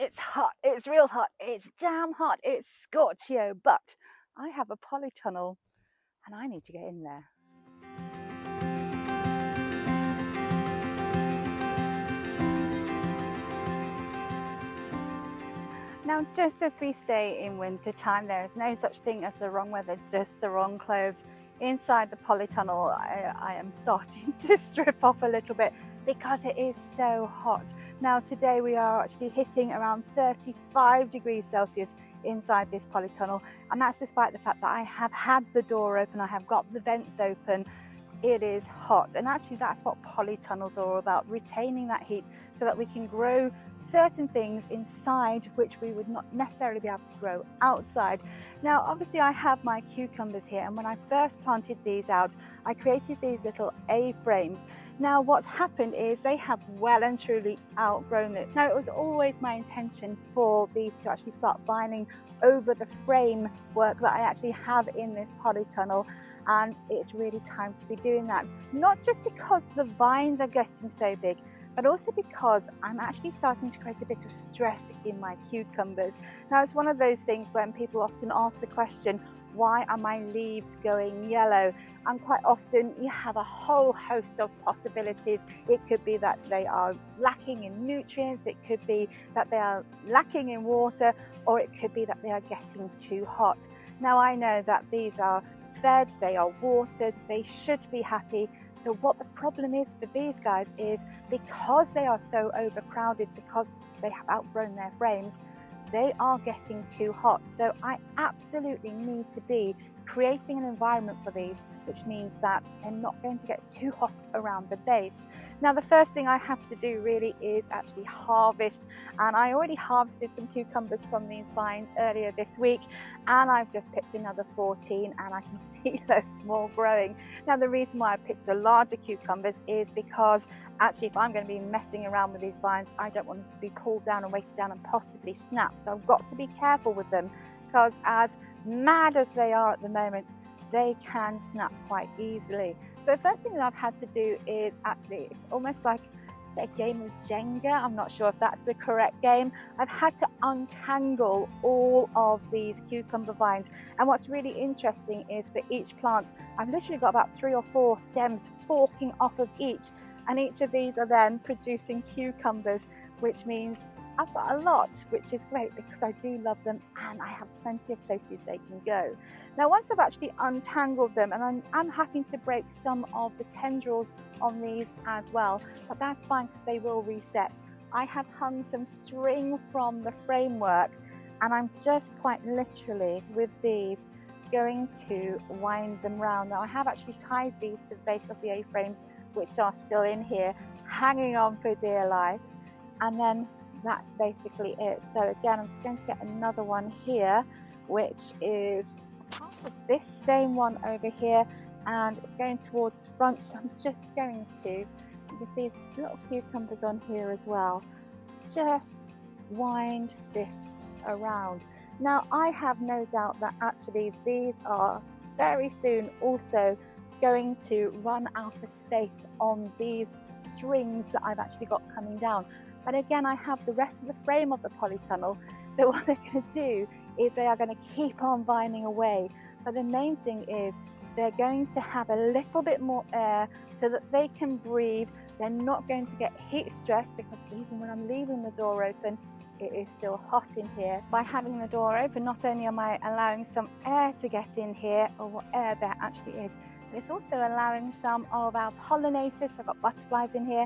It's hot, it's real hot, it's damn hot, it's scorchio, but I have a polytunnel and I need to get in there. Now, just as we say in winter time, there is no such thing as the wrong weather, just the wrong clothes. Inside the polytunnel, I am starting to strip off a little bit because it is so hot. Now, today we are actually hitting around 35 degrees Celsius inside this polytunnel, and that's despite the fact that I have had the door open, I have got the vents open. It is hot, and actually that's what polytunnels are all about, retaining that heat so that we can grow certain things inside which we would not necessarily be able to grow outside. Now obviously I have my cucumbers here, and when I first planted these out I created these little A-frames. Now what's happened is they have well and truly outgrown it. Now it was always my intention for these to actually start vining over the framework that I actually have in this polytunnel, and it's really time to be doing that. Not just because the vines are getting so big, but also because I'm actually starting to create a bit of stress in my cucumbers. Now it's one of those things when people often ask the question, why are my leaves going yellow? And quite often you have a whole host of possibilities. It could be that they are lacking in nutrients, it could be that they are lacking in water, or it could be that they are getting too hot. Now I know that these are fed, they are watered, they should be happy. So what the problem is for these guys is because they are so overcrowded, because they have outgrown their frames, they are getting too hot. So I absolutely need to be creating an environment for these, which means that they're not going to get too hot around the base. Now the first thing I have to do really is actually harvest, and I already harvested some cucumbers from these vines earlier this week, and I've just picked another 14 and I can see those more growing. Now the reason why I picked the larger cucumbers is because actually if I'm going to be messing around with these vines, I don't want them to be pulled down and weighted down and possibly snap. So I've got to be careful with them, because as mad as they are at the moment, they can snap quite easily. So the first thing that I've had to do is actually, it's almost like a game of Jenga. I'm not sure if that's the correct game. I've had to untangle all of these cucumber vines, and what's really interesting is for each plant I've literally got about 3 or 4 stems forking off of each, and each of these are then producing cucumbers, which means I've got a lot, which is great because I do love them and I have plenty of places they can go. Now once I've actually untangled them, and I'm having to break some of the tendrils on these as well, but that's fine because they will reset. I have hung some string from the framework, and I'm just quite literally with these going to wind them round. Now I have actually tied these to the base of the A-frames, which are still in here, hanging on for dear life, and then that's basically it. So again, I'm just going to get another one here, which is part of this same one over here, and it's going towards the front. So I'm just going to, you can see little cucumbers on here as well, just wind this around. Now I have no doubt that actually these are very soon also going to run out of space on these strings that I've actually got coming down. But again, I have the rest of the frame of the polytunnel, so what they're going to do is they are going to keep on vining away. But the main thing is they're going to have a little bit more air so that they can breathe. They're not going to get heat stress, because even when I'm leaving the door open, it is still hot in here. By having the door open, not only am I allowing some air to get in here, or what air there actually is, but it's also allowing some of our pollinators. I've got butterflies in here,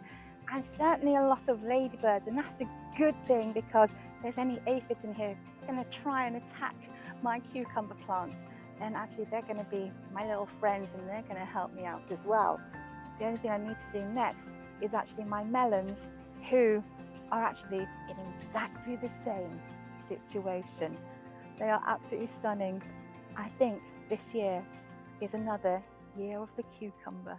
and certainly a lot of ladybirds, and that's a good thing because if there's any aphids in here going to try and attack my cucumber plants, then actually they're going to be my little friends and they're going to help me out as well. The only thing I need to do next is actually my melons, who are actually in exactly the same situation. They are absolutely stunning. I think this year is another year of the cucumber.